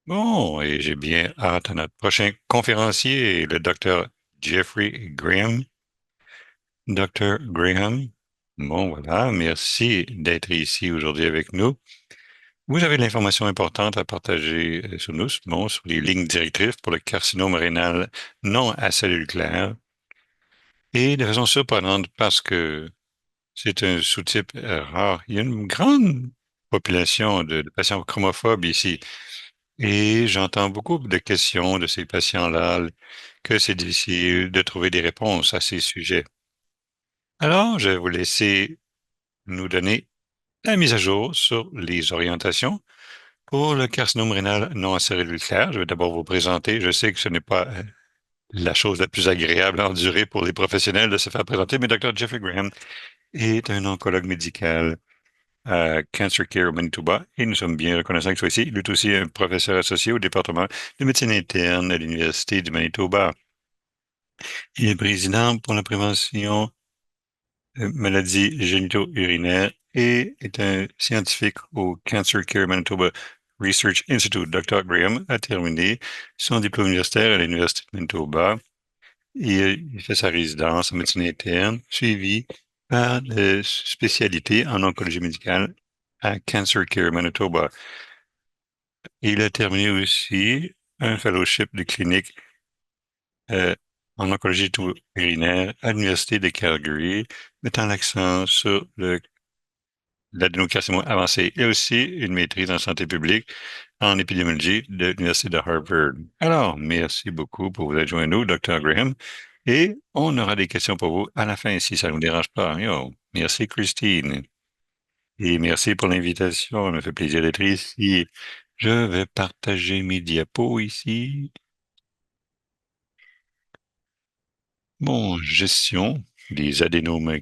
Bon, et j'ai bien hâte à notre prochain conférencier, le docteur Jeffrey Graham. Docteur Graham, bon voilà, merci d'être ici aujourd'hui avec nous. Vous avez de l'information importante à partager sur nous, bon, sur les lignes directrices pour le carcinome rénal non à cellules claires. Et de façon surprenante parce que c'est un sous-type rare. Il y a une grande population de patients chromophobes ici. Et j'entends beaucoup de questions de ces patients-là, que c'est difficile de trouver des réponses à ces sujets. Alors, je vais vous laisser nous donner la mise à jour sur les orientations pour le carcinome rénal non cellulaire. Je vais d'abord vous présenter. Je sais que ce n'est pas la chose la plus agréable à endurer pour les professionnels de se faire présenter, mais Dr. Jeffrey Graham est un oncologue médical à Cancer Care au Manitoba et nous sommes bien reconnaissants qu'il soit ici. Il est aussi un professeur associé au département de médecine interne à l'Université du Manitoba. Il est président pour la prévention de maladies génito-urinaires et est un scientifique au Cancer Care Manitoba Research Institute. Dr. Graham a terminé son diplôme universitaire à l'Université de Manitoba et il fait sa résidence en médecine interne, suivie par des spécialités en oncologie médicale à Cancer Care Manitoba. Il a terminé aussi un fellowship de clinique euh, en oncologie urinaire à l'Université de Calgary, mettant l'accent sur l'adénocarcinome avancé et aussi une maîtrise en santé publique en épidémiologie de l'Université de Harvard. Alors, merci beaucoup pour vous être joint à nous, Dr. Graham, et on aura des questions pour vous à la fin si ça ne vous dérange pas. Yo, merci, Christine. Et merci pour l'invitation. Ça me fait plaisir d'être ici. Je vais partager mes diapos ici. Bon, gestion des adénomes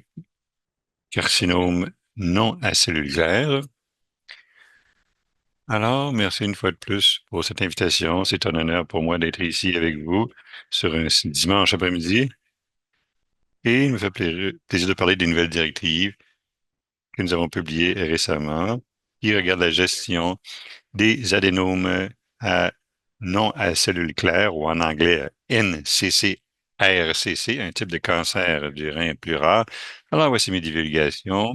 carcinomes non acellulaires. Alors, merci une fois de plus pour cette invitation. C'est un honneur pour moi d'être ici avec vous sur un dimanche après-midi. Et il me fait plaisir de parler des nouvelles directives que nous avons publiées récemment qui regardent la gestion des adénomes à, non à cellules claires ou en anglais NCC-ARCC, un type de cancer du rein plus rare. Alors, voici mes divulgations.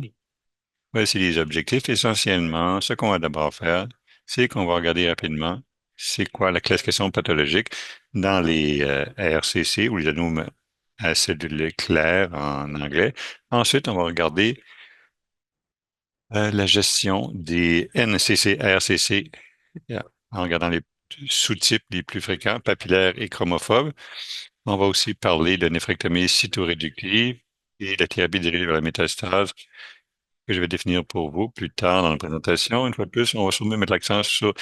Voici les objectifs. Essentiellement, ce qu'on va d'abord faire, c'est qu'on va regarder rapidement c'est quoi la classification pathologique dans les ARCC ou les adénomes à cellules claires en anglais. Ensuite, on va regarder la gestion des NCC-ARCC en regardant les sous-types les plus fréquents, papillaires et chromophobes. On va aussi parler de néphrectomie cytoréductive et la thérapie dirigée vers la métastase que je vais définir pour vous plus tard dans la présentation. Une fois de plus, on va sûrement mettre l'accent sur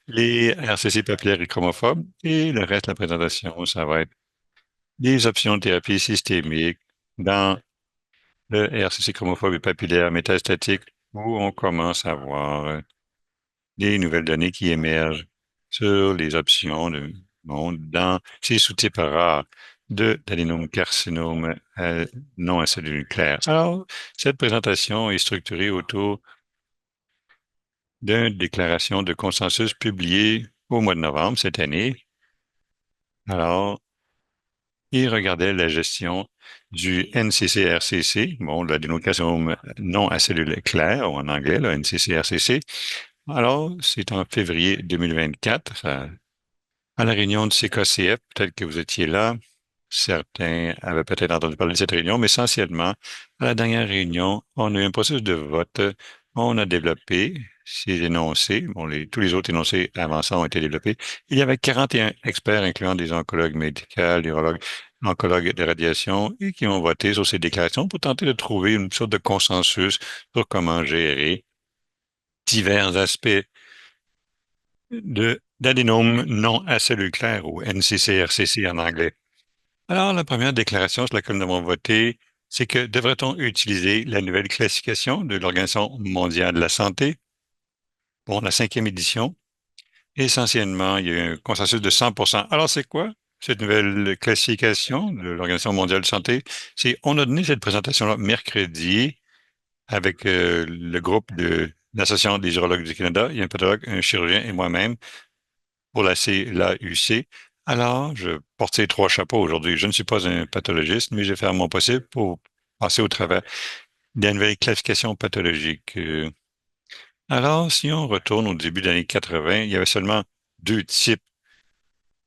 les RCC papillaires et chromophobes et le reste de la présentation, ça va être des options de thérapie systémique dans le RCC chromophobes et papillaires métastatiques où on commence à voir des nouvelles données qui émergent sur les options dans ces sous-types rares d'adénocarcinome non à cellules claires. Alors, cette présentation est structurée autour d'une déclaration de consensus publiée au mois de novembre cette année. Alors, il regardait la gestion du NCCRCC, bon, l'adénocarcinome non à cellules claires, ou en anglais, le NCCRCC. Alors, c'est en février 2024, à la réunion de CKCF, peut-être que vous étiez là. Certains avaient peut-être entendu parler de cette réunion, mais essentiellement, à la dernière réunion, on a eu un processus de vote. On a développé ces énoncés. Bon, tous les autres énoncés avançants ont été développés. Il y avait 41 experts, incluant des oncologues médicaux, urologues, oncologues de radiation, et qui ont voté sur ces déclarations pour tenter de trouver une sorte de consensus sur comment gérer divers aspects d'adénome non à cellules claires ou NCCRCC en anglais. Alors, la première déclaration sur laquelle nous avons voté, c'est que devrait-on utiliser la nouvelle classification de l'Organisation mondiale de la santé pour la cinquième édition? Essentiellement, il y a eu un consensus de 100%. Alors, c'est quoi cette nouvelle classification de l'Organisation mondiale de la santé? On a donné cette présentation-là mercredi avec le groupe de l'Association des urologues du Canada. Il y a un pathologue, un chirurgien et moi-même. pour l'AUC. Alors, je porte ces trois chapeaux aujourd'hui. Je ne suis pas un pathologiste, mais je vais faire mon possible pour passer au travers des nouvelles classifications pathologiques. Alors, si on retourne au début des années 80, il y avait seulement deux types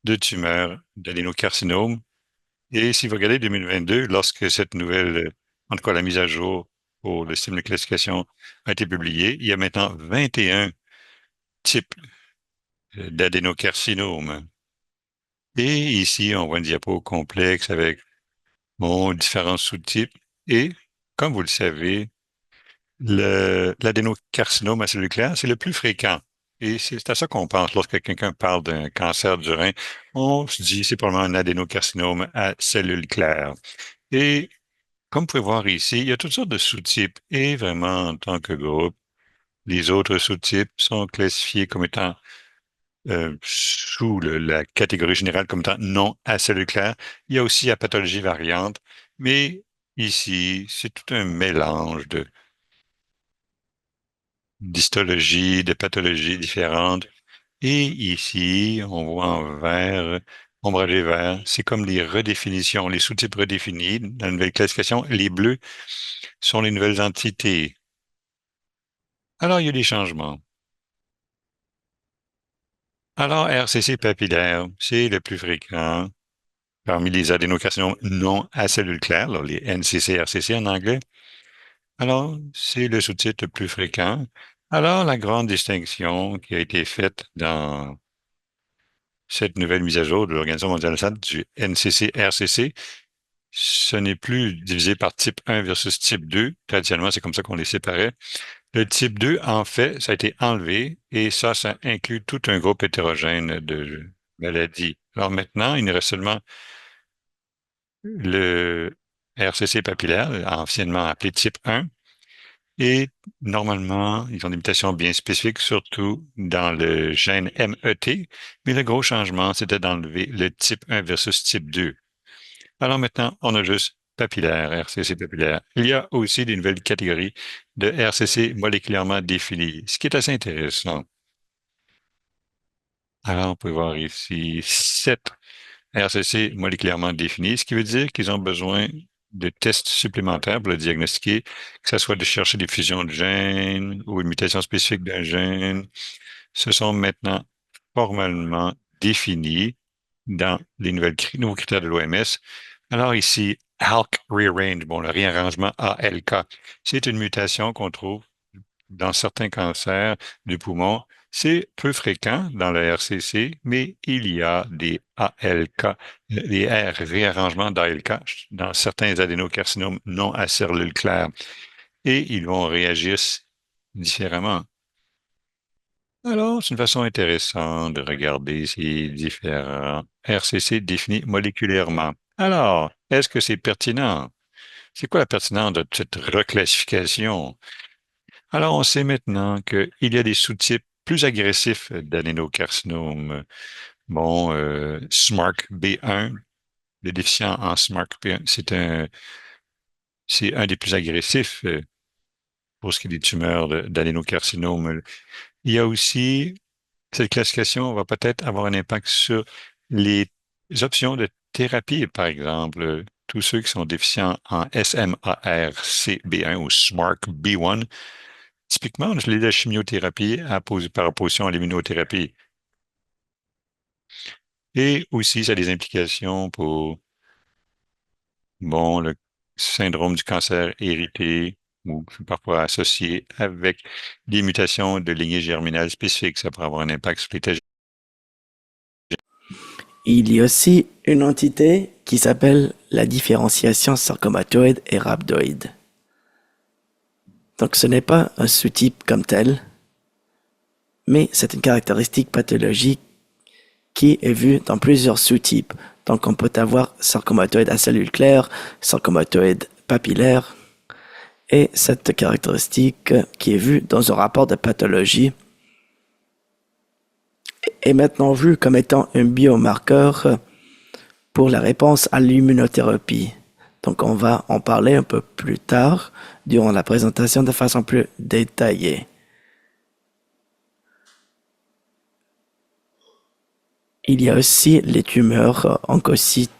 de tumeurs d'adénocarcinome. Et si vous regardez 2022, lorsque cette nouvelle, en tout cas la mise à jour pour le système de classification a été publiée, il y a maintenant 21 types d'adénocarcinome. Et ici, on voit une diapo complexe avec différents sous-types. Et comme vous le savez, l'adénocarcinome à cellule claire, c'est le plus fréquent. Et c'est à ça qu'on pense lorsque quelqu'un parle d'un cancer du rein. On se dit c'est probablement un adénocarcinome à cellule claire. Et comme vous pouvez voir ici, il y a toutes sortes de sous-types. Et vraiment, en tant que groupe, les autres sous-types sont classifiés comme étant sous la catégorie générale comme étant non acellulaire. Il y a aussi la pathologie variante, mais ici, c'est tout un mélange de d'histologies, de pathologies différentes. Et ici, on voit en vert, ombragé vert, c'est comme les redéfinitions, les sous-types redéfinis dans la nouvelle classification. Les bleus sont les nouvelles entités. Alors, il y a des changements. Alors, RCC papillaire, c'est le plus fréquent parmi les adénocarcinomes non à cellules claires, là, les NCC-RCC en anglais. Alors, c'est le sous-titre le plus fréquent. Alors, la grande distinction qui a été faite dans cette nouvelle mise à jour de l'Organisation mondiale de la santé du NCC-RCC, ce n'est plus divisé par type 1 versus type 2. Traditionnellement, c'est comme ça qu'on les séparait. Le type 2, en fait, ça a été enlevé et ça inclut tout un groupe hétérogène de maladies. Alors maintenant, il nous reste seulement le RCC papillaire, anciennement appelé type 1, et normalement, ils ont des mutations bien spécifiques, surtout dans le gène MET, mais le gros changement, c'était d'enlever le type 1 versus type 2. Alors maintenant, on a juste papillaire, RCC papillaire. Il y a aussi des nouvelles catégories de RCC moléculairement définies, ce qui est assez intéressant. Alors, on peut voir ici 7 RCC moléculairement définis, ce qui veut dire qu'ils ont besoin de tests supplémentaires pour le diagnostiquer, que ce soit de chercher des fusions de gènes ou une mutation spécifique d'un gène. Ce sont maintenant formellement définis dans les nouveaux critères de l'OMS. Alors ici, ALK Rearrange, bon, le réarrangement ALK, c'est une mutation qu'on trouve dans certains cancers du poumon. C'est peu fréquent dans le RCC, mais il y a des ALK, des réarrangements d'ALK dans certains adénocarcinomes non à cellules claires et ils vont réagir différemment. Alors, c'est une façon intéressante de regarder ces différents RCC définis moléculairement. Alors, est-ce que c'est pertinent? C'est quoi la pertinence de cette reclassification? Alors, on sait maintenant qu'il y a des sous-types plus agressifs d'adénocarcinome. Bon, SMARC B1, le déficient en SMARC B1, c'est un des plus agressifs pour ce qui est des tumeurs d'adénocarcinome. Il y a aussi, cette classification va peut-être avoir un impact sur les options de thérapie, par exemple. Tous ceux qui sont déficients en SMARCB1 ou SMARC B1. Typiquement, on utilise la chimiothérapie par opposition à l'immunothérapie. Et aussi, ça a des implications pour, bon, le syndrome du cancer hérité ou parfois associé avec des mutations de lignée germinale spécifiques. Ça pourrait avoir un impact sur l'état. Il y a aussi une entité qui s'appelle la différenciation sarcomatoïde et rhabdoïde. Donc ce n'est pas un sous-type comme tel, mais c'est une caractéristique pathologique qui est vue dans plusieurs sous-types. Donc on peut avoir sarcomatoïde à cellules claires, sarcomatoïde papillaire, et cette caractéristique qui est vue dans un rapport de pathologie est maintenant vue comme étant un biomarqueur pour la réponse à l'immunothérapie. Donc on va en parler un peu plus tard durant la présentation de façon plus détaillée. Il y a aussi les tumeurs oncocytes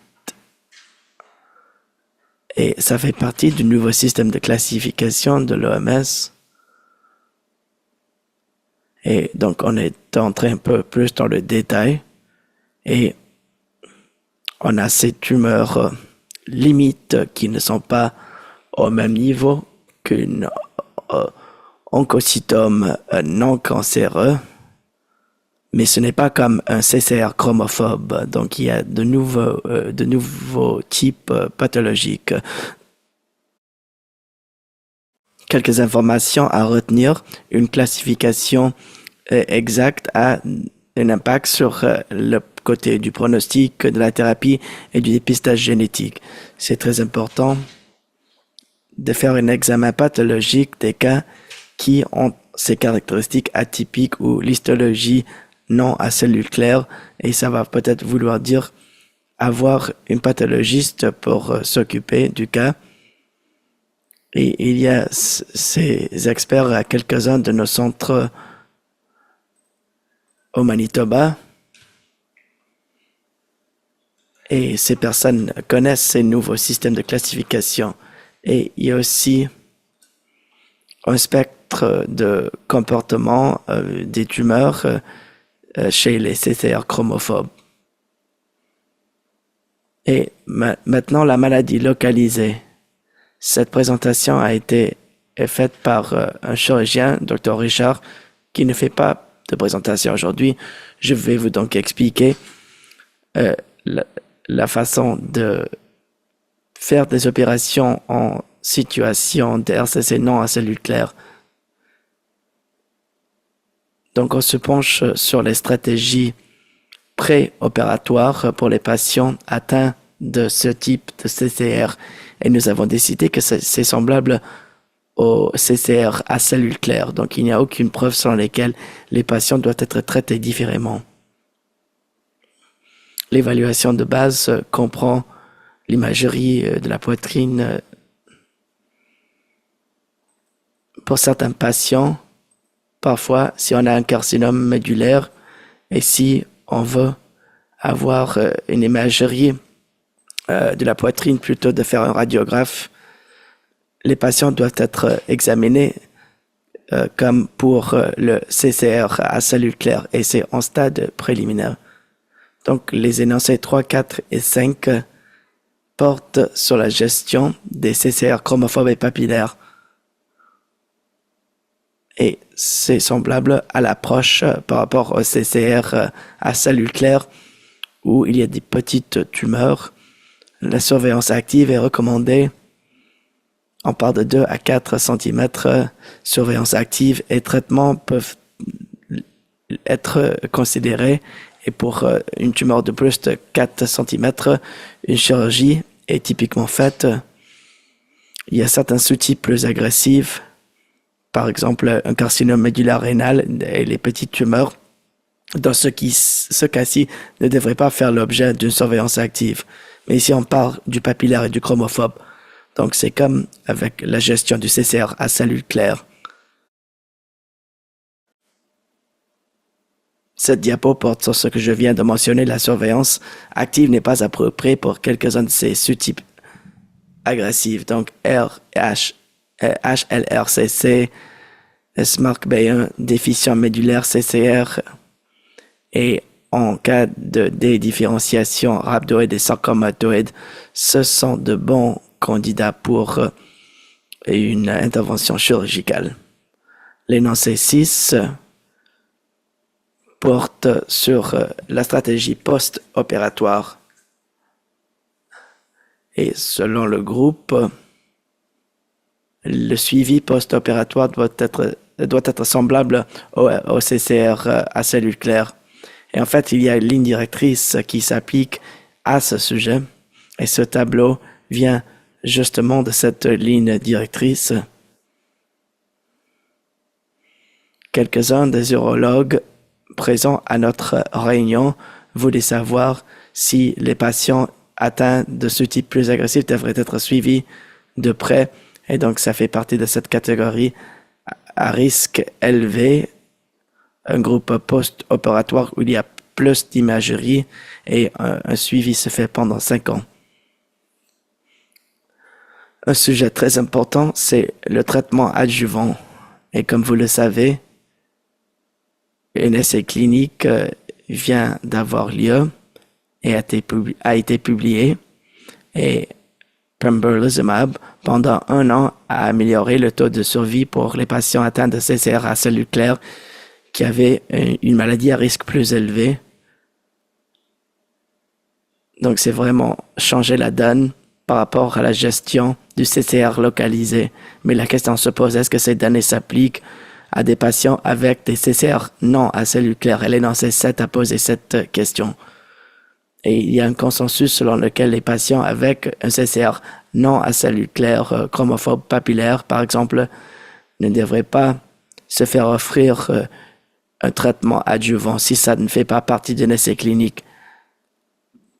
et ça fait partie du nouveau système de classification de l'OMS. Et donc, on est entré un peu plus dans le détail et on a ces tumeurs limites qui ne sont pas au même niveau qu'une oncocytome non cancéreux, mais ce n'est pas comme un CCR chromophobe. Donc, il y a de nouveaux types pathologiques. Quelques informations à retenir. Une classification exacte a un impact sur le côté du pronostic, de la thérapie et du dépistage génétique. C'est très important de faire un examen pathologique des cas qui ont ces caractéristiques atypiques ou l'histologie non à cellules claires, et ça va peut-être vouloir dire avoir une pathologiste pour s'occuper du cas. Et il y a ces experts à quelques-uns de nos centres au Manitoba. Et ces personnes connaissent ces nouveaux systèmes de classification. Et il y a aussi un spectre de comportement des tumeurs chez les CCR chromophobes. Et maintenant, la maladie localisée. Cette présentation a été faite par un chirurgien, Dr. Richard, qui ne fait pas de présentation aujourd'hui. Je vais vous donc expliquer la façon de faire des opérations en situation de RCC non à cellules claires. Donc, on se penche sur les stratégies préopératoires pour les patients atteints de ce type de CCR. Et nous avons décidé que c'est semblable au CCR à cellules claires. Donc, il n'y a aucune preuve selon laquelle les patients doivent être traités différemment. L'évaluation de base comprend l'imagerie de la poitrine. Pour certains patients, parfois, si on a un carcinome médulaire et si on veut avoir une imagerie de la poitrine plutôt de faire un radiographe, les patients doivent être examinés comme pour le CCR à cellules claires et c'est en stade préliminaire. Donc, les énoncés 3, 4 et 5 portent sur la gestion des CCR chromophobes et papillaires. Et c'est semblable à l'approche par rapport au CCR à cellules claires où il y a des petites tumeurs. La surveillance active est recommandée. On parle de 2 à 4 cm. Surveillance active et traitement peuvent être considérés. Et pour une tumeur de plus de 4 cm, une chirurgie est typiquement faite. Il y a certains sous-types plus agressifs. Par exemple, un carcinome médulaire rénal et les petites tumeurs, dans ce cas-ci, ne devraient pas faire l'objet d'une surveillance active. Mais ici, on parle du papillaire et du chromophobe. Donc, c'est comme avec la gestion du CCR à cellules claires. Cette diapo porte sur ce que je viens de mentionner. La surveillance active n'est pas appropriée pour quelques-uns de ces sous-types agressifs. Donc, HLRCC, SMARCB1, déficient médulaire CCR. Et en cas de dédifférenciation rhabdoïde et sarcomatoïde, ce sont de bons candidats pour une intervention chirurgicale. L'énoncé 6 porte sur la stratégie post-opératoire. Et selon le groupe, le suivi post-opératoire doit être semblable au CCR à cellules claires. Et en fait, il y a une ligne directrice qui s'applique à ce sujet. Et ce tableau vient justement de cette ligne directrice. Quelques-uns des urologues présents à notre réunion voulaient savoir si les patients atteints de ce type plus agressif devraient être suivis de près. Et donc, ça fait partie de cette catégorie à risque élevé, un groupe post-opératoire où il y a plus d'imagerie et un suivi se fait pendant 5 ans. Un sujet très important, c'est le traitement adjuvant. Et comme vous le savez, un essai clinique vient d'avoir lieu et a été publié. Et pembrolizumab, pendant 1 an, a amélioré le taux de survie pour les patients atteints de CCR à cellules claires qui avaient une maladie à risque plus élevé. Donc, c'est vraiment changer la donne par rapport à la gestion du CCR localisé. Mais la question se pose, est-ce que ces données s'appliquent à des patients avec des CCR non à cellules claires? Elle est dans ces 7 à poser cette question. Et il y a un consensus selon lequel les patients avec un CCR non à cellules claires, chromophobe papillaire, par exemple, ne devraient pas se faire offrir un traitement adjuvant si ça ne fait pas partie d'un essai clinique.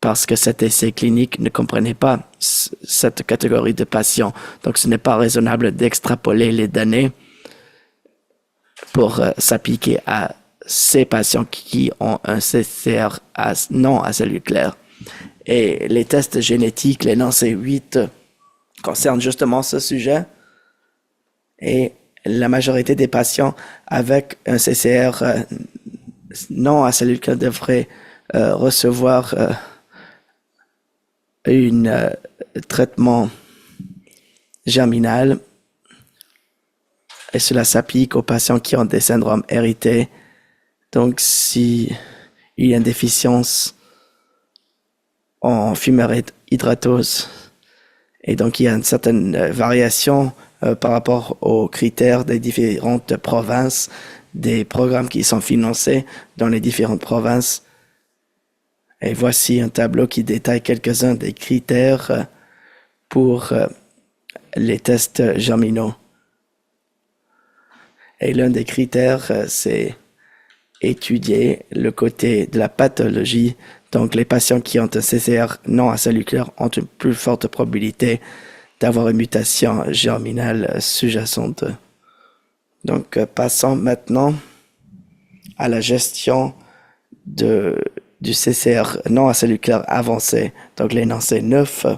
Parce que cet essai clinique ne comprenait pas cette catégorie de patients. Donc, ce n'est pas raisonnable d'extrapoler les données pour s'appliquer à ces patients qui ont un CCR non à cellules claires. Et les tests génétiques, les NANC8, concernent justement ce sujet. Et la majorité des patients avec un CCR non à cellules claires devraient recevoir un traitement germinal. Et cela s'applique aux patients qui ont des syndromes hérités. Donc, si il y a une déficience en fumarate hydratose, et donc il y a une certaine variation par rapport aux critères des différentes provinces, des programmes qui sont financés dans les différentes provinces. Et voici un tableau qui détaille quelques-uns des critères pour les tests germinaux. Et l'un des critères, c'est étudier le côté de la pathologie. Donc, les patients qui ont un CCR non à cellules claires ont une plus forte probabilité d'avoir une mutation germinale sous-jacente. Donc, passons maintenant à la gestion du CCR non à cellules claires avancé. Donc, les NANC9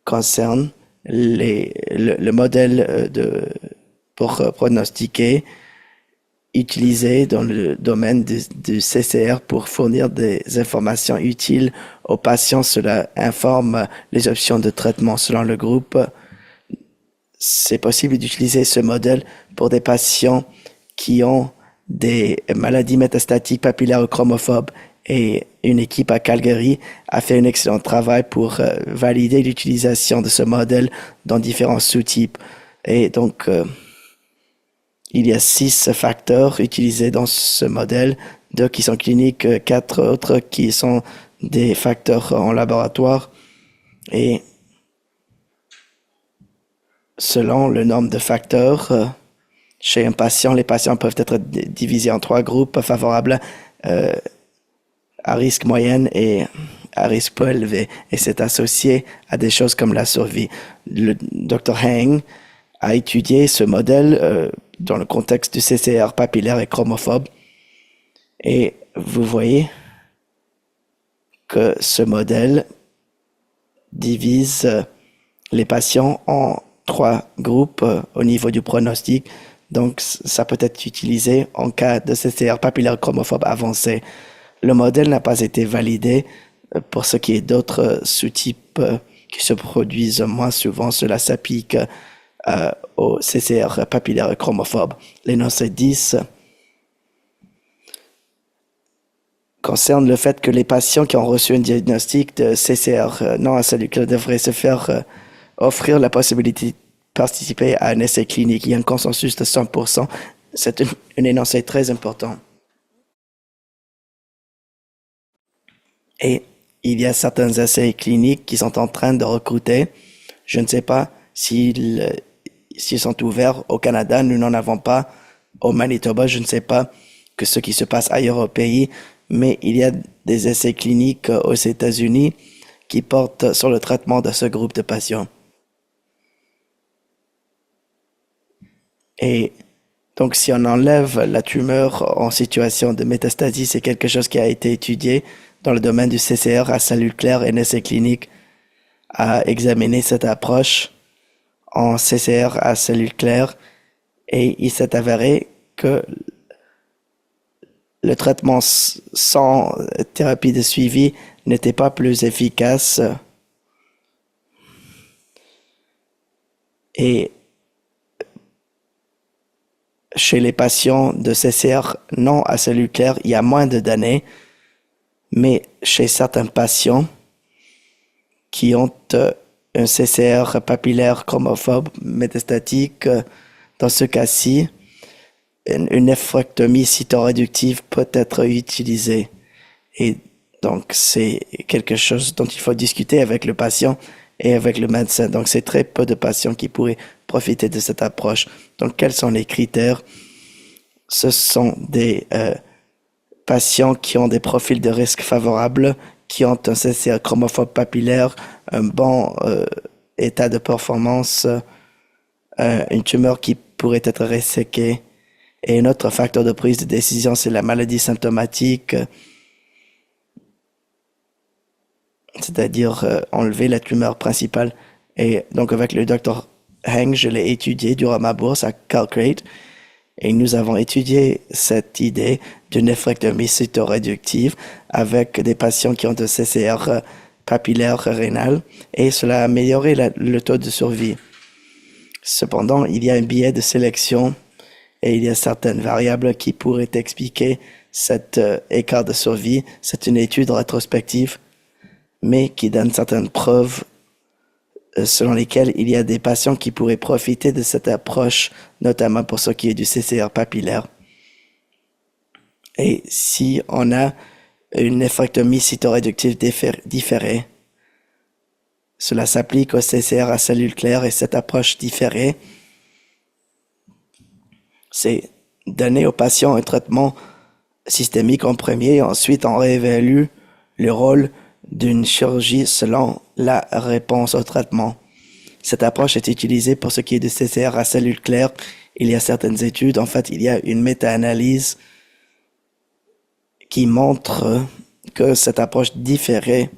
concernent le modèle pour pronostiquer utilisé dans le domaine du CCR pour fournir des informations utiles aux patients. Cela informe les options de traitement selon le groupe. C'est possible d'utiliser ce modèle pour des patients qui ont des maladies métastatiques papillaires ou chromophobes, et une équipe à Calgary a fait un excellent travail pour valider l'utilisation de ce modèle dans différents sous-types. Et donc, il y a 6 facteurs utilisés dans ce modèle, 2 qui sont cliniques, 4 autres qui sont des facteurs en laboratoire. Et selon le nombre de facteurs, chez un patient, les patients peuvent être divisés en 3 groupes favorables à risque moyen et à risque peu élevé. Et c'est associé à des choses comme la survie. Le Dr. Hang a étudié ce modèle dans le contexte du CCR papillaire et chromophobe. Et vous voyez que ce modèle divise les patients en 3 groupes au niveau du pronostic. Donc, ça peut être utilisé en cas de CCR papillaire chromophobe avancé. Le modèle n'a pas été validé pour ce qui est d'autres sous-types qui se produisent moins souvent. Cela s'applique au CCR papillaire chromophobe. Les NANC10 concernent le fait que les patients qui ont reçu un diagnostic de CCR non à cellules claires devraient se faire offrir la possibilité de participer à un essai clinique. Il y a un consensus de 100%. C'est un énoncé très important. Et il y a certains essais cliniques qui sont en train de recruter. Je ne sais pas s'ils sont ouverts au Canada. Nous n'en avons pas au Manitoba. Je ne sais pas que ce qui se passe ailleurs au pays, mais il y a des essais cliniques aux États-Unis qui portent sur le traitement de ce groupe de patients. Et Donc, si on enlève la tumeur en situation de métastasie, c'est quelque chose qui a été étudié dans le domaine du CCR à cellules claires et essai clinique a examiné cette approche en CCR à cellules claires et il s'est avéré que le traitement sans thérapie de suivi n'était pas plus efficace et chez les patients de CCR non à cellules claires, il y a moins de données, mais chez certains patients qui ont un CCR papillaire chromophobe métastatique, dans ce cas-ci, une néphrectomie cytoréductive peut être utilisée. Et donc, c'est quelque chose dont il faut discuter avec le patient et avec le médecin. Donc, c'est très peu de patients qui pourraient profiter de cette approche. Donc, quels sont les critères? Ce sont des patients qui ont des profils de risque favorables, qui ont un CCR chromophobe papillaire, un bon état de performance, une tumeur qui pourrait être resséquée. Et un autre facteur de prise de décision, c'est la maladie symptomatique, c'est-à-dire enlever la tumeur principale. Et donc avec le Dr Heng, je l'ai étudié durant ma bourse à Calcrate, et nous avons étudié cette idée d'une néphrectomie cytoréductive avec des patients qui ont un CCR papillaire rénal, et cela a amélioré le taux de survie. Cependant, il y a un biais de sélection et il y a certaines variables qui pourraient expliquer cet écart de survie. C'est une étude rétrospective, mais qui donne certaines preuves selon lesquelles il y a des patients qui pourraient profiter de cette approche, notamment pour ce qui est du CCR papillaire. Et si on a une néphrectomie cytoréductive différée, cela s'applique au CCR à cellules claires et cette approche différée, c'est donner aux patients un traitement systémique en premier et ensuite on réévalue le rôle d'une chirurgie selon la réponse au traitement. Cette approche est utilisée pour ce qui est de CCR à cellules claires. Il y a certaines études, en fait, il y a une méta-analyse qui montre que cette approche différée,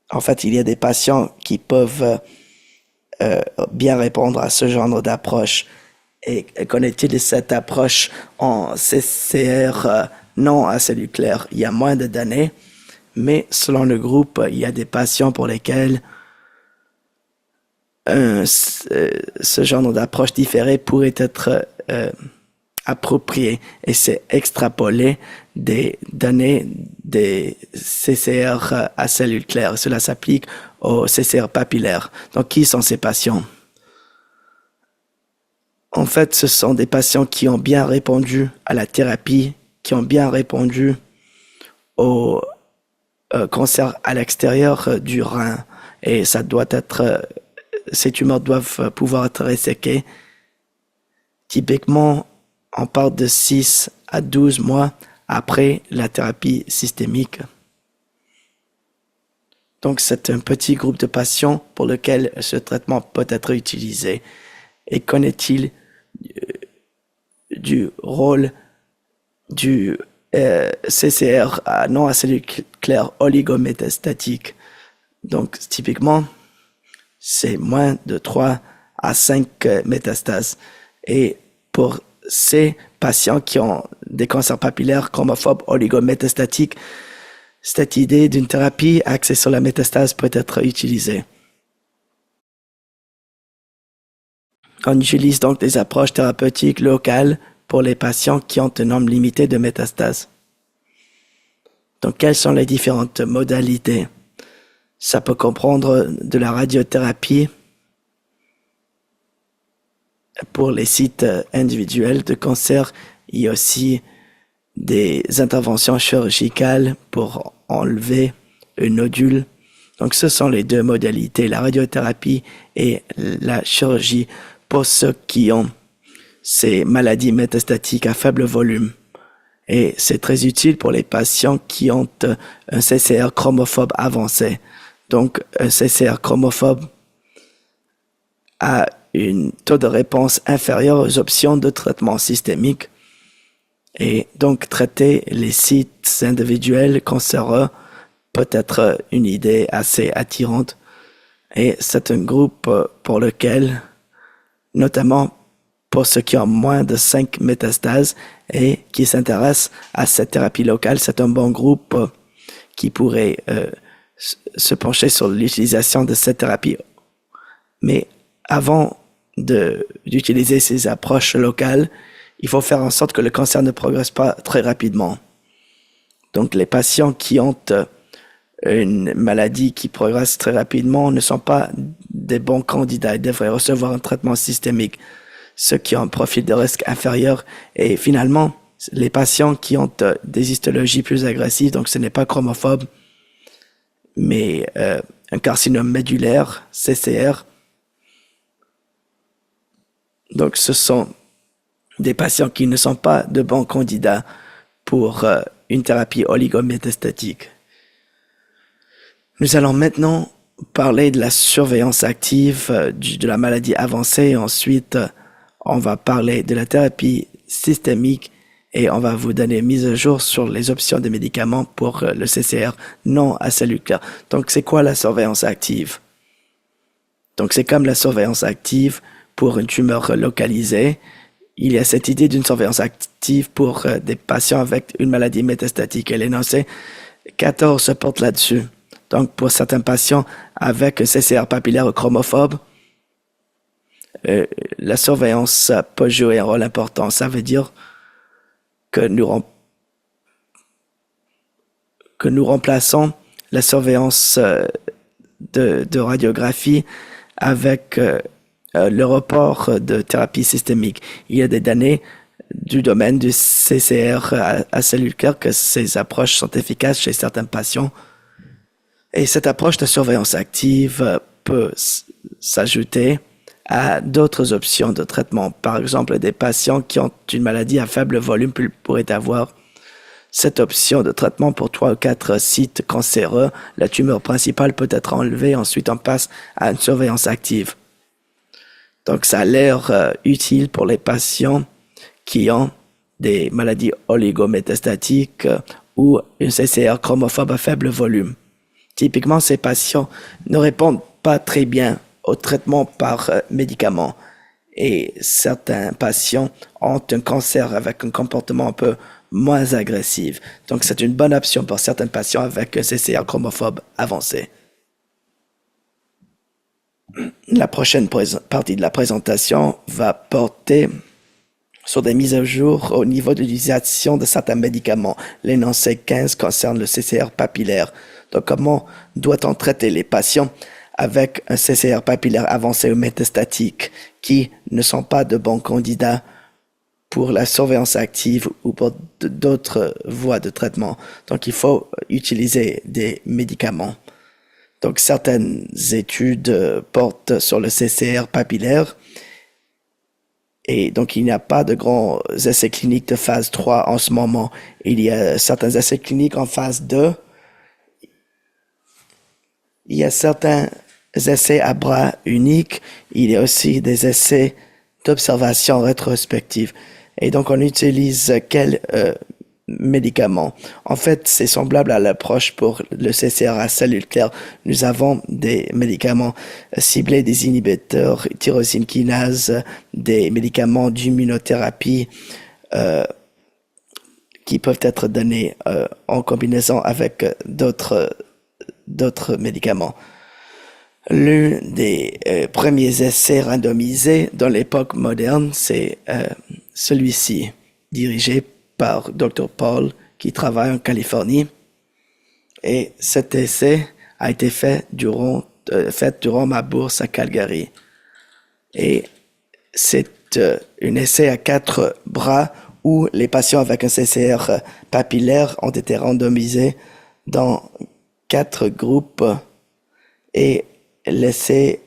en fait, il y a des patients qui peuvent bien répondre à ce genre d'approche. Et qu'on utilise cette approche en CCR non à cellules claires, il y a moins de données, mais selon le groupe, il y a des patients pour lesquels ce genre d'approche différée pourrait être approprié et c'est extrapoler des données des CCR à cellules claires. Cela s'applique au CCR papillaire. Donc, qui sont ces patients? En fait, ce sont des patients qui ont bien répondu à la thérapie, qui ont bien répondu au cancer à l'extérieur du rein. Et ça doit être, ces tumeurs doivent pouvoir être resséquées. Typiquement, on parle de 6 à 12 mois après la thérapie systémique. Donc, c'est un petit groupe de patients pour lequel ce traitement peut être utilisé. Et qu'en est-il du rôle du CCR non à cellules claires oligométastatique? Donc, typiquement, c'est moins de 3 à 5 métastases. Et pour ces patients qui ont des cancers papillaires chromophobes oligométastatiques, cette idée d'une thérapie axée sur la métastase peut être utilisée. On utilise donc des approches thérapeutiques locales pour les patients qui ont un nombre limité de métastases. Donc, quelles sont les différentes modalités? Ça peut comprendre de la radiothérapie pour les sites individuels de cancer. Il y a aussi des interventions chirurgicales pour enlever un nodule. Donc, ce sont les deux modalités, la radiothérapie et la chirurgie pour ceux qui ont ces maladies métastatiques à faible volume. Et c'est très utile pour les patients qui ont un CCR chromophobe avancé. Donc, un CCR chromophobe a un taux de réponse inférieur aux options de traitement systémique. Et donc, traiter les sites individuels cancéreux peut être une idée assez attirante. Et c'est un groupe pour lequel, notamment pour ceux qui ont moins de 5 métastases et qui s'intéressent à cette thérapie locale, c'est un bon groupe qui pourrait se pencher sur l'utilisation de cette thérapie. Mais avant d'utiliser ces approches locales, il faut faire en sorte que le cancer ne progresse pas très rapidement. Donc les patients qui ont une maladie qui progresse très rapidement ne sont pas des bons candidats. Ils devraient recevoir un traitement systémique. Ceux qui ont un profil de risque inférieur et finalement les patients qui ont des histologies plus agressives, donc ce n'est pas chromophobe, mais un carcinome médulaire, CCR. Donc ce sont des patients qui ne sont pas de bons candidats pour une thérapie oligométastatique. Nous allons maintenant parler de la surveillance active de la maladie avancée. Ensuite, on va parler de la thérapie systémique et on va vous donner mise à jour sur les options de médicaments pour le CCR non à cellules claires. Donc, c'est quoi la surveillance active? Donc, c'est comme la surveillance active pour une tumeur localisée. Il y a cette idée d'une surveillance active pour des patients avec une maladie métastatique. Et l'énoncé 14 se porte là-dessus. Donc, pour certains patients avec un CCR papillaire chromophobe, la surveillance peut jouer un rôle important. Ça veut dire que nous remplaçons la surveillance de radiographie avec le report de thérapie systémique. Il y a des données du domaine du CCR à cellules claires que ces approches sont efficaces chez certains patients. Et cette approche de surveillance active peut s'ajouter à d'autres options de traitement. Par exemple, des patients qui ont une maladie à faible volume pourraient avoir cette option de traitement pour 3 ou 4 sites cancéreux. La tumeur principale peut être enlevée, ensuite on passe à une surveillance active. Donc ça a l'air utile pour les patients qui ont des maladies oligométastatiques ou une CCR chromophobe à faible volume. Typiquement, ces patients ne répondent pas très bien au traitement par médicaments et certains patients ont un cancer avec un comportement un peu moins agressif. Donc, c'est une bonne option pour certains patients avec un CCR chromophobe avancé. La prochaine partie de la présentation va porter sur des mises à jour au niveau de l'utilisation de certains médicaments. L'énoncé 15 concerne le CCR papillaire. Donc, comment doit-on traiter les patients avec un CCR papillaire avancé ou métastatique qui ne sont pas de bons candidats pour la surveillance active ou pour d'autres voies de traitement? Donc, il faut utiliser des médicaments. Donc, certaines études portent sur le CCR papillaire. Et donc, il n'y a pas de grands essais cliniques de phase 3 en ce moment. Il y a certains essais cliniques en phase 2. Il y a certains essais à bras uniques. Il y a aussi des essais d'observation rétrospective. Et donc, on utilise quels médicaments? En fait, c'est semblable à l'approche pour le CCR à cellules claires. Nous avons des médicaments ciblés, des inhibiteurs, tyrosine kinase, des médicaments d'immunothérapie qui peuvent être donnés en combinaison avec d'autres médicaments. L'un des premiers essais randomisés dans l'époque moderne, c'est celui-ci, dirigé par Dr. Paul, qui travaille en Californie. Et cet essai a été fait durant ma bourse à Calgary. Et c'est un essai à 4 bras où les patients avec un CCR papillaire ont été randomisés dans 4 groupes et l'essai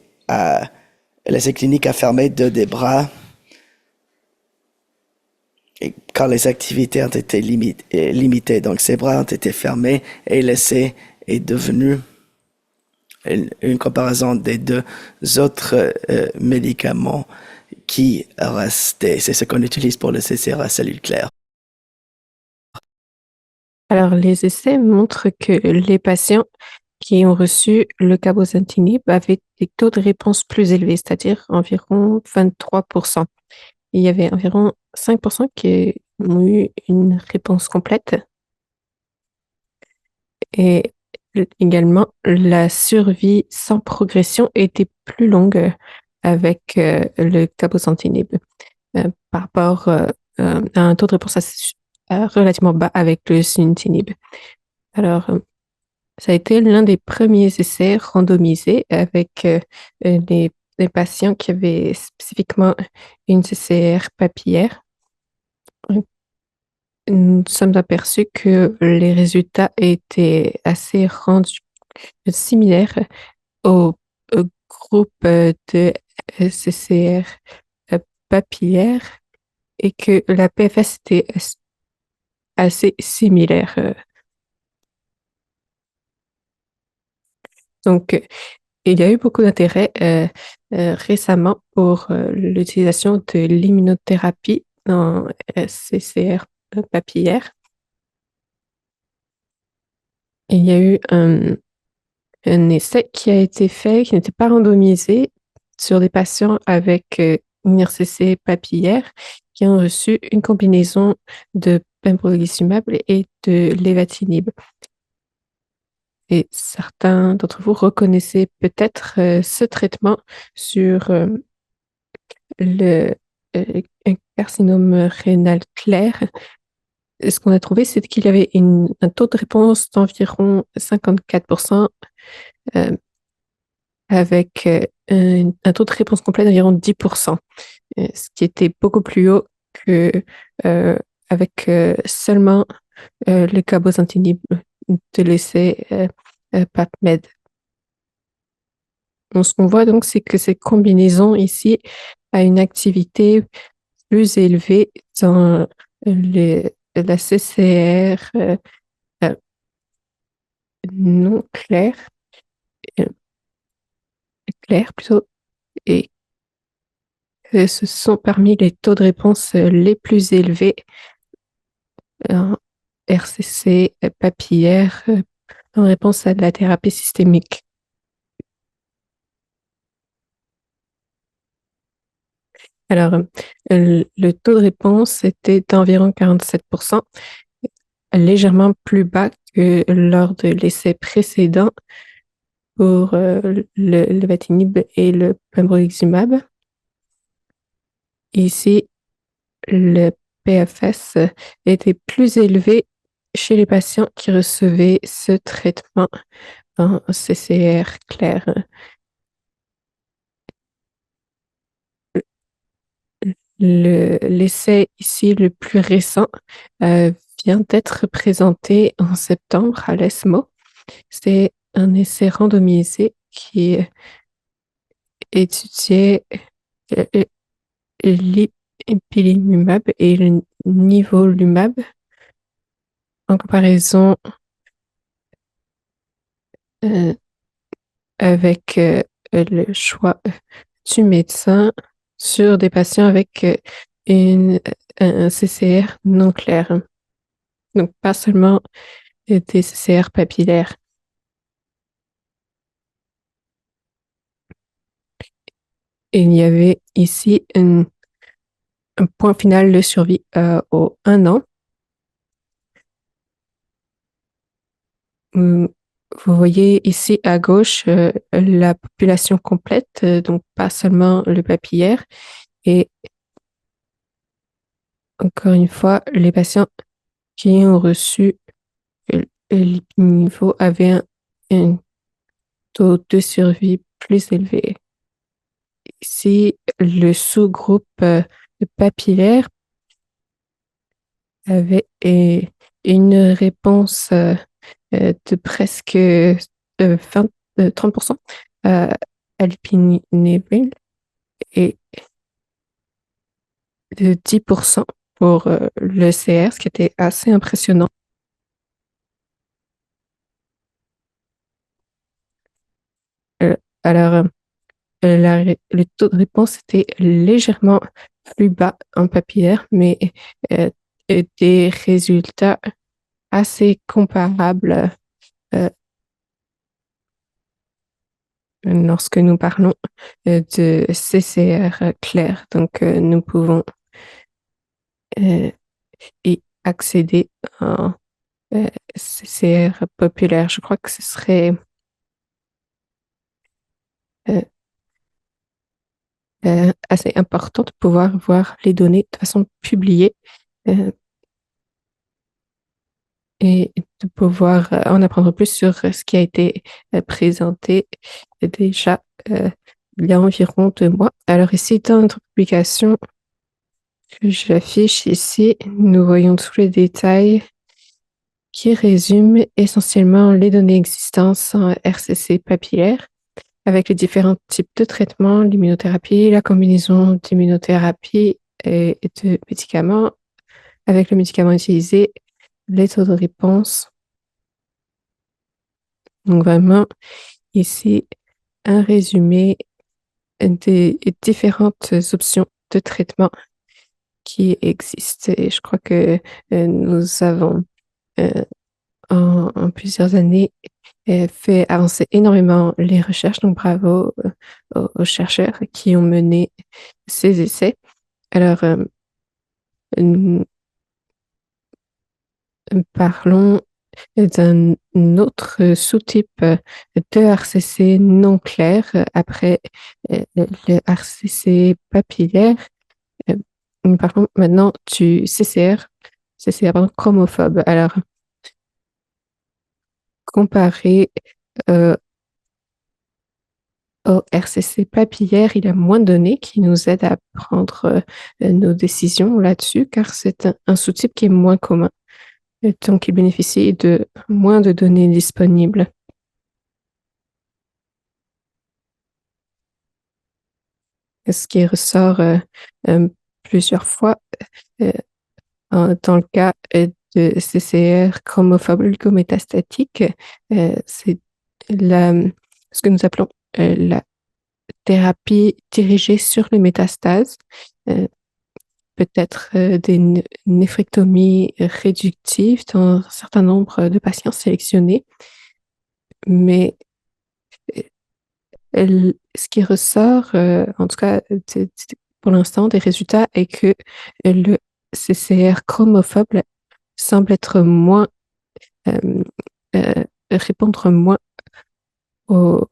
clinique a fermé 2 des bras et quand les activités ont été limitées. Donc ces bras ont été fermés et l'essai est devenu une comparaison des deux autres médicaments qui restaient. C'est ce qu'on utilise pour le CCR à cellules claires. Alors, les essais montrent que les patients qui ont reçu le cabozantinib avaient des taux de réponse plus élevés, c'est-à-dire environ 23%. Il y avait environ 5% qui ont eu une réponse complète. Et également, la survie sans progression était plus longue avec le cabozantinib par rapport à un taux de réponse relativement bas avec le sunitinib. Alors, ça a été l'un des premiers essais randomisés avec les patients qui avaient spécifiquement une CCR papillaire. Nous sommes aperçus que les résultats étaient assez rendus similaires au groupe de CCR papillaire et que la PFS était assez similaire. Donc, il y a eu beaucoup d'intérêt récemment pour l'utilisation de l'immunothérapie en CCR papillaire. Il y a eu un essai qui a été fait, qui n'était pas randomisé, sur des patients avec une RCC papillaire qui ont reçu une combinaison de pembrolizumab et de lévatinib. Et certains d'entre vous reconnaissez peut-être ce traitement sur le un carcinome rénal clair. Ce qu'on a trouvé, c'est qu'il y avait un taux de réponse d'environ 54%, avec un taux de réponse complet d'environ 10%, ce qui était beaucoup plus haut que avec seulement le cabozantinib de l'essai PAPMED. Donc, ce qu'on voit donc, c'est que cette combinaison ici a une activité plus élevée dans la CCR non claire, claire plutôt, et ce sont parmi les taux de réponse les plus élevés en RCC papillaire en réponse à de la thérapie systémique. Alors, le taux de réponse était d'environ 47%, légèrement plus bas que lors de l'essai précédent pour le lévatinib et le pembrolizumab. Ici, le PFS était plus élevé chez les patients qui recevaient ce traitement en CCR clair. L'essai ici le plus récent vient d'être présenté en septembre à l'ESMO. C'est un essai randomisé qui étudiait l'ipilimumab et le nivolumab en comparaison avec le choix du médecin sur des patients avec un CCR non clair. Donc, pas seulement des CCR papillaires. Et il y avait ici un point final de survie au 1 an. Vous voyez ici à gauche la population complète, donc pas seulement le papillaire. Et encore une fois, les patients qui ont reçu l'ipinivo avaient un taux de survie plus élevé. Ici, le sous-groupe papillaire avait une réponse de presque 30% à l'ipinivril et de 10% pour le CR, ce qui était assez impressionnant. Alors, le taux de réponse était légèrement plus bas en papillaire, mais euh, des résultats assez comparables lorsque nous parlons de CCR clair. Donc, nous pouvons y accéder en CCR populaire. Je crois que ce serait euh, assez important de pouvoir voir les données de façon publiée euh, et de pouvoir en apprendre plus sur ce qui a été présenté déjà il y a environ 2 mois. Alors ici, dans notre publication que j'affiche ici, nous voyons tous les détails qui résument essentiellement les données existantes en RCC papillaire avec les différents types de traitements, l'immunothérapie, la combinaison d'immunothérapie et de médicaments, avec le médicament utilisé, les taux de réponse. Donc vraiment, ici, un résumé des différentes options de traitement qui existent. Et je crois que nous avons, euh, en plusieurs années, fait avancer énormément les recherches. Donc bravo aux chercheurs qui ont mené ces essais. Alors, parlons d'un autre sous-type de RCC non clair après le RCC papillaire. Nous parlons maintenant du CCR pardon, chromophobe. Alors, comparé euh, au RCC papillaire, il y a moins de données qui nous aident à prendre nos décisions là-dessus, car c'est un sous-type qui est moins commun. Et donc, il bénéficie de moins de données disponibles. Ce qui ressort plusieurs fois euh, dans le cas de CCR chromophobe oligometastatique, c'est ce que nous appelons la thérapie dirigée sur les métastases, peut-être des néphrectomies réductives dans un certain nombre de patients sélectionnés, mais ce qui ressort, en tout cas pour l'instant des résultats, est que le CCR chromophobe semble être moins, euh, répondre moins aux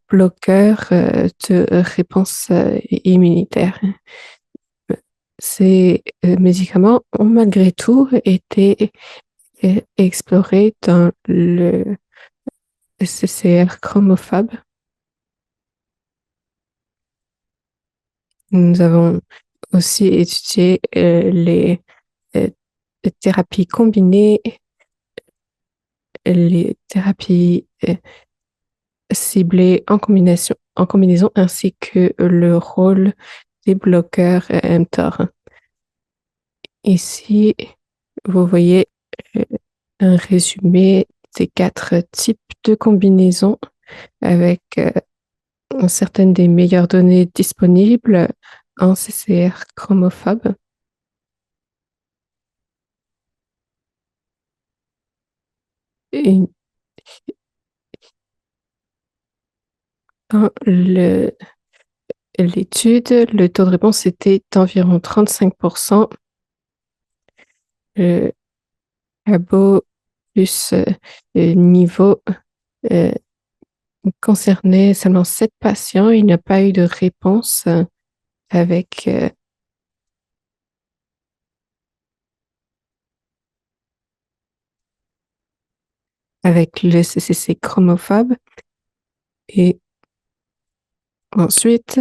bloqueurs de réponse immunitaire. Ces médicaments ont malgré tout été explorés dans le CCR chromophobe. Nous avons aussi étudié les thérapies combinées, les thérapies ciblées en combinaison ainsi que le rôle des bloqueurs mTOR. Ici, vous voyez un résumé des 4 types de combinaisons avec certaines des meilleures données disponibles en CCR chromophobe. Et dans l'étude, le taux de réponse était d'environ 35%. Le labo plus niveau concernait seulement 7 patients. Il n'y a pas eu de réponse avec le CCC chromophobe. Et ensuite,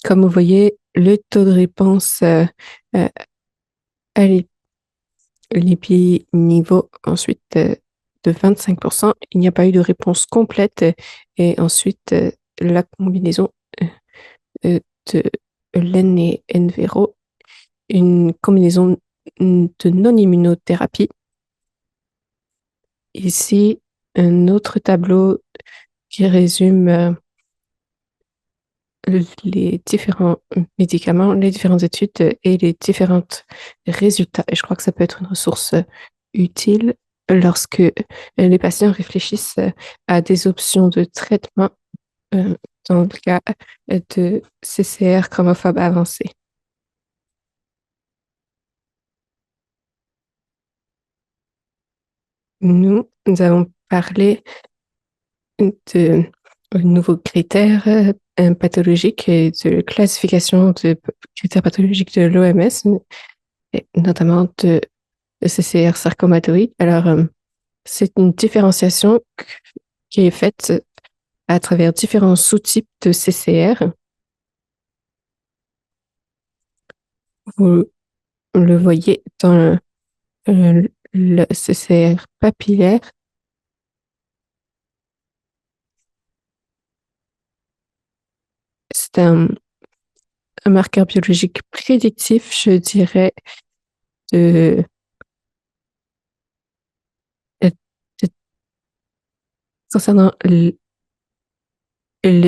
comme vous voyez, le taux de réponse à l'épiniveau, ensuite de 25%. Il n'y a pas eu de réponse complète. Et ensuite, la combinaison de LEN et NVERO, une combinaison de non-immunothérapie. Ici, un autre tableau qui résume les différents médicaments, les différentes études et les différents résultats. Et je crois que ça peut être une ressource utile lorsque les patients réfléchissent à des options de traitement dans le cas de CCR chromophobe avancé. Nous avons parlé de nouveaux critères pathologiques et de classification de critères pathologiques de l'OMS, et notamment de CCR sarcomatoïde. Alors, c'est une différenciation qui est faite à travers différents sous-types de CCR. Vous le voyez dans le CCR papillaire. C'est un marqueur biologique prédictif, je dirais, de, de- concernant les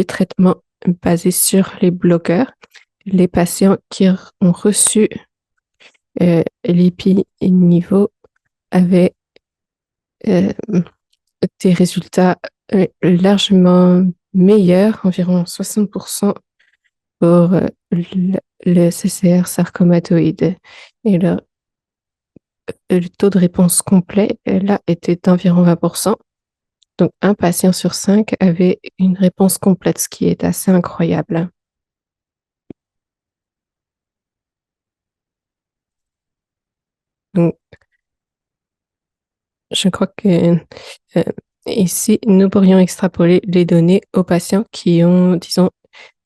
traitements basés sur les bloqueurs. Les patients qui ont reçu l'IPI-NIVO avaient des résultats largement meilleurs, environ 60% pour le CCR sarcomatoïde. Et le taux de réponse complet, là, était d'environ 20%. Donc, un patient sur 5 avait une réponse complète, ce qui est assez incroyable. Donc, je crois que ici, nous pourrions extrapoler les données aux patients qui ont, disons,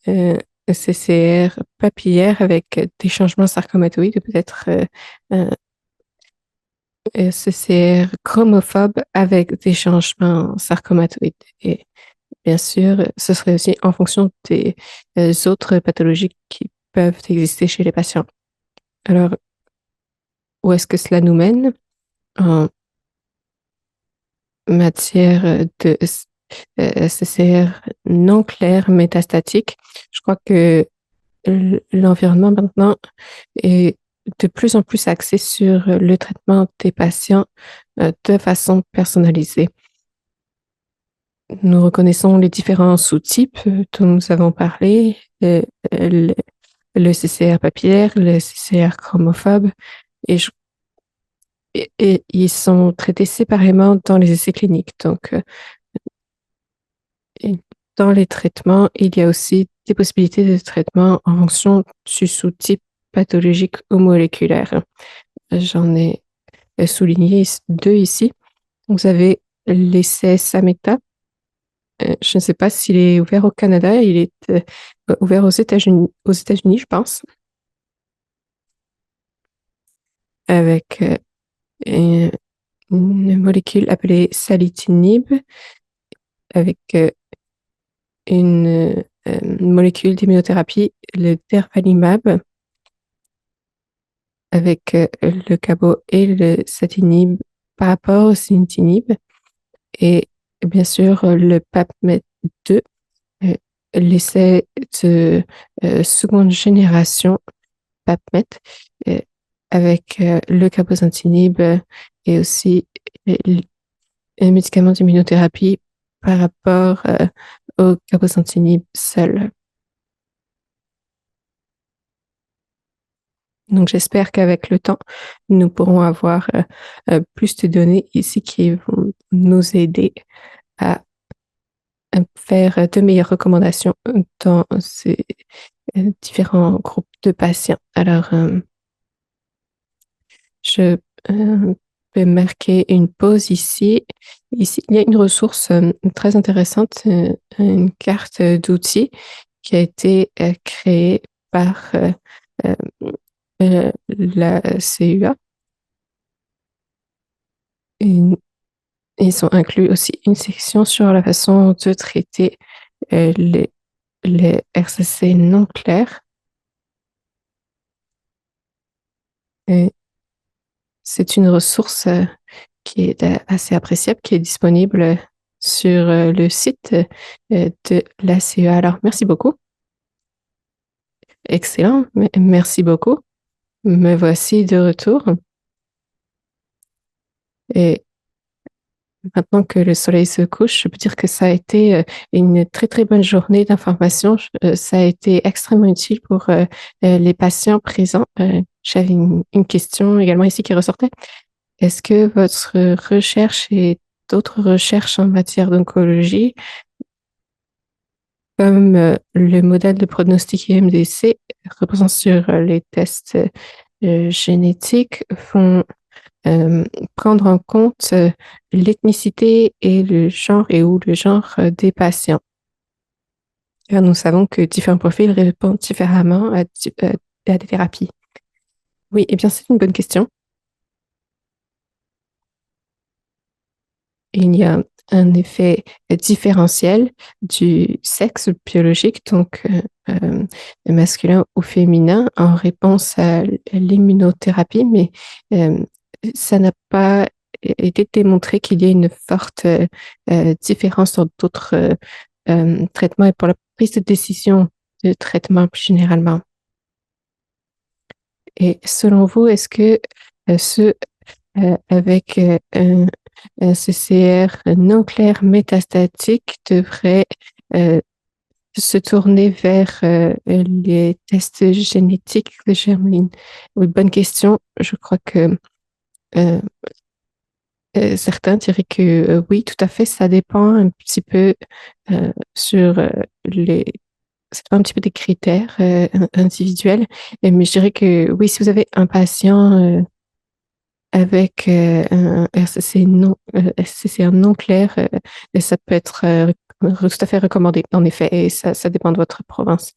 CCR papillaire avec des changements sarcomatoïdes, peut-être CCR chromophobe avec des changements sarcomatoïdes. Et bien sûr, ce serait aussi en fonction des autres pathologies qui peuvent exister chez les patients. Alors, où est-ce que cela nous mène? En matière de CCR non clair métastatique, je crois que l'environnement maintenant est de plus en plus axé sur le traitement des patients de façon personnalisée. Nous reconnaissons les différents sous-types dont nous avons parlé, le, le CCR papillaire, le CCR chromophobe, et, et ils sont traités séparément dans les essais cliniques. Donc, dans les traitements, il y a aussi des possibilités de traitement en fonction du sous-type pathologique ou moléculaire. J'en ai souligné deux ici. Vous avez l'essai SAMETA. Je ne sais pas s'il est ouvert au Canada. Il est ouvert aux États-Unis, je pense, avec une molécule appelée salitinib, avec une molécule d'immunothérapie, le durvalumab, avec le cabo et le satinib par rapport au sunitinib. Et bien sûr, le PAPMET2, l'essai de seconde génération PAPMET, euh, avec le cabozantinib et aussi les médicaments d'immunothérapie par rapport au cabozantinib seul. Donc, j'espère qu'avec le temps, nous pourrons avoir plus de données ici qui vont nous aider à faire de meilleures recommandations dans ces différents groupes de patients. Alors, je peux marquer une pause ici. Ici, il y a une ressource très intéressante, une carte d'outils qui a été créée par la CUA. Et ils ont inclus aussi une section sur la façon de traiter les RCC non clairs. Et c'est une ressource qui est assez appréciable, qui est disponible sur le site de la CEA. Alors, merci beaucoup. Excellent. Merci beaucoup. Me voici de retour. Et maintenant que le soleil se couche, je peux dire que ça a été une très, très bonne journée d'information. Ça a été extrêmement utile pour les patients présents. J'avais une question également ici qui ressortait. Est-ce que votre recherche et d'autres recherches en matière d'oncologie, comme le modèle de pronostic IMDC reposant sur les tests génétiques, font prendre en compte l'ethnicité et le genre ou le genre des patients? Car nous savons que différents profils répondent différemment à des thérapies. Oui, eh bien, c'est une bonne question. Il y a un effet différentiel du sexe biologique, donc masculin ou féminin, en réponse à l'immunothérapie, mais ça n'a pas été démontré qu'il y ait une forte différence sur d'autres traitements et pour la prise de décision de traitement plus généralement. Et selon vous, est-ce que ceux avec un CCR non clair métastatique devrait se tourner vers les tests génétiques de germline? Oui, bonne question. Je crois que euh, certains diraient que oui, tout à fait, ça dépend un petit peu sur les... Ça dépend un petit peu des critères individuels. Mais je dirais que oui, si vous avez un patient avec un RCCR non clair, et ça peut être tout à fait recommandé, en effet, et ça dépend de votre province.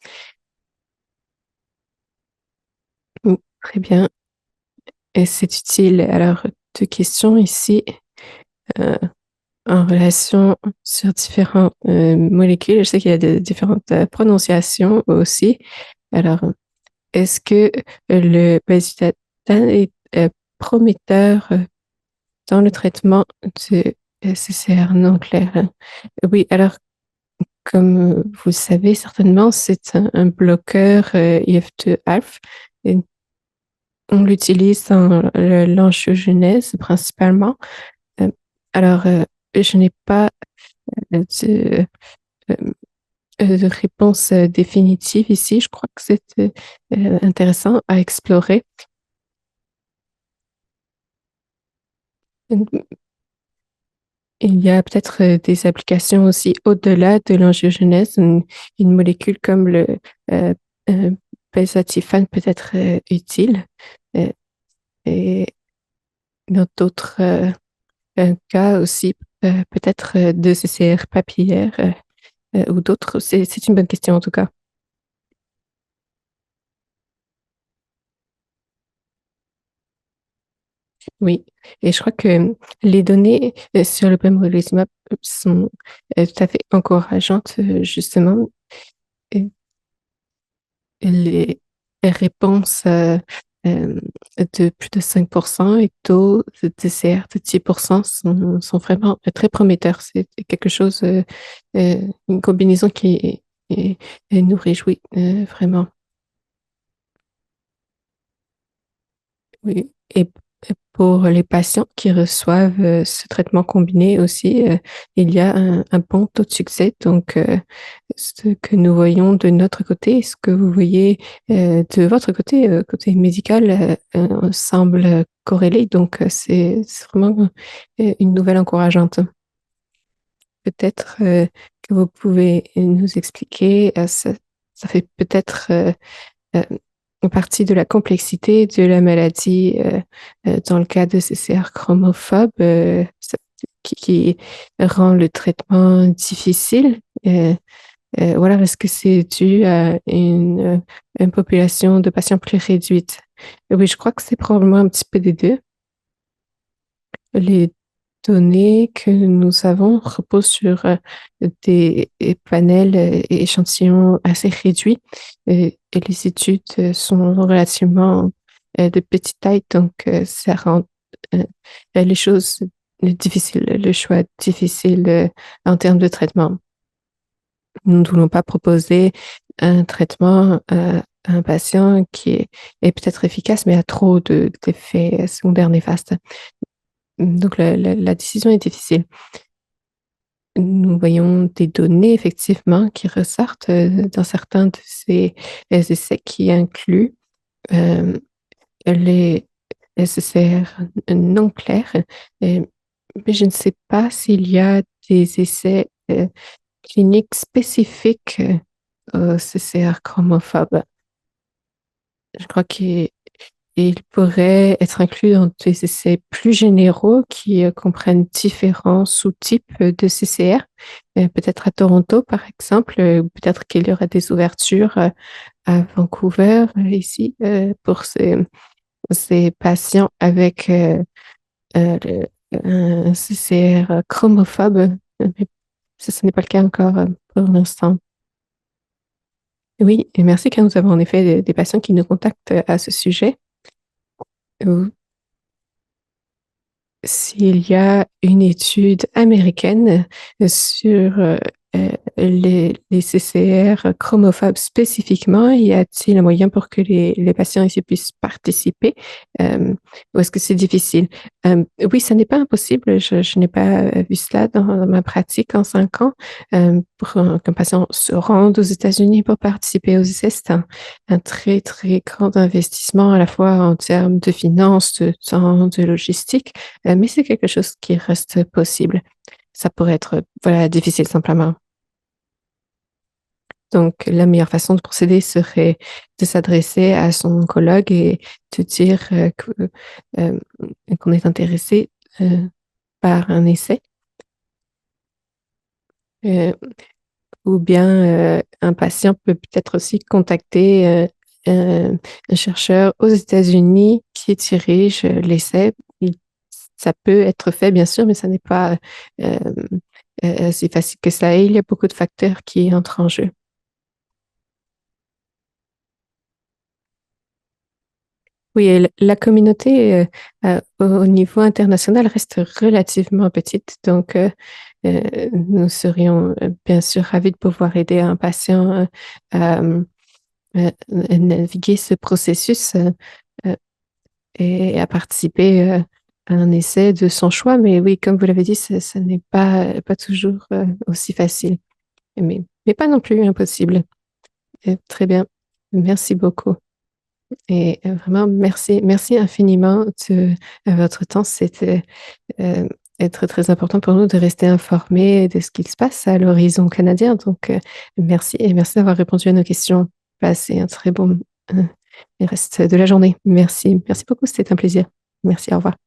Très bien. Et c'est utile. Alors, deux questions ici euh, en relation sur différentes molécules. Je sais qu'il y a de différentes prononciations aussi. Alors, est-ce que le bazutatan est prometteur dans le traitement de CCR non clair? Oui, alors, comme vous le savez certainement, c'est un bloqueur IF2-alpha. On l'utilise dans l'angiogenèse principalement. Euh, alors, je n'ai pas de, de réponse définitive ici. Je crois que c'est intéressant à explorer. Il y a peut-être des applications aussi au-delà de l'angiogenèse. Une molécule comme le euh, euh, bezatifan peut être utile. Euh, et dans d'autres cas aussi, peut-être de CCR papillaire ou d'autres. C'est une bonne question en tout cas. Oui, et je crois que les données sur le pembrolizumab sont tout à fait encourageantes, justement. Et les réponses euh, de plus de 5% et taux de TCR de 10% sont vraiment très prometteurs. C'est quelque chose, une combinaison qui nous réjouit vraiment. Oui, et pour les patients qui reçoivent ce traitement combiné aussi, il y a un bon taux de succès. Donc, ce que nous voyons de notre côté, ce que vous voyez de votre côté, côté médical, semble corrélé. Donc, c'est vraiment une nouvelle encourageante. Peut-être que vous pouvez nous expliquer, ça fait peut-être euh, une partie de la complexité de la maladie dans le cas de CCR chromophobe qui rend le traitement difficile. Voilà, est-ce que c'est dû à une population de patients plus réduite? Oui, je crois que c'est probablement un petit peu des deux. Les données que nous avons reposent sur des panels et échantillons assez réduits et les études sont relativement de petite taille, donc ça rend les choses difficile, le choix difficile en termes de traitement. Nous ne voulons pas proposer un traitement à un patient qui est peut-être efficace, mais a trop d'effets secondaires néfastes. Donc, la décision est difficile. Nous voyons des données, effectivement, qui ressortent dans certains de ces essais qui incluent les SSR non clairs, mais je ne sais pas s'il y a des essais cliniques spécifiques au CCR chromophobe. Je crois qu'il pourrait être inclus dans des essais plus généraux qui comprennent différents sous-types de CCR, peut-être à Toronto, par exemple, peut-être qu'il y aura des ouvertures à Vancouver, ici, pour ces patients avec un CCR chromophobe. Mais ce n'est pas le cas encore pour l'instant. Oui, et merci car nous avons en effet des patients qui nous contactent à ce sujet. S'il y a une étude américaine sur les CCR chromophobes spécifiquement, y a-t-il un moyen pour que les patients ici puissent participer ou est-ce que c'est difficile? Oui, ça n'est pas impossible. Je n'ai pas vu cela dans ma pratique en 5 ans. Pour qu'un patient se rende aux États-Unis pour participer aux essais, c'est un très, très grand investissement à la fois en termes de finances, de temps, de logistique, mais c'est quelque chose qui reste possible. Ça pourrait être voilà, difficile simplement. Donc, la meilleure façon de procéder serait de s'adresser à son oncologue et de dire qu'on est intéressé par un essai. Ou bien un patient peut peut-être aussi contacter un chercheur aux États-Unis qui dirige l'essai. Ça peut être fait, bien sûr, mais ça n'est pas si facile que ça. Et il y a beaucoup de facteurs qui entrent en jeu. Oui, et la communauté au niveau international reste relativement petite, donc nous serions bien sûr ravis de pouvoir aider un patient à naviguer ce processus et à participer à un essai de son choix. Mais oui, comme vous l'avez dit, ce n'est pas toujours aussi facile, mais pas non plus impossible. Très bien, merci beaucoup. Et vraiment, merci infiniment de votre temps. C'était très, très important pour nous de rester informés de ce qu'il se passe à l'horizon canadien. Donc, merci et merci d'avoir répondu à nos questions. Passez un très bon reste de la journée. Merci beaucoup, c'était un plaisir. Merci, au revoir.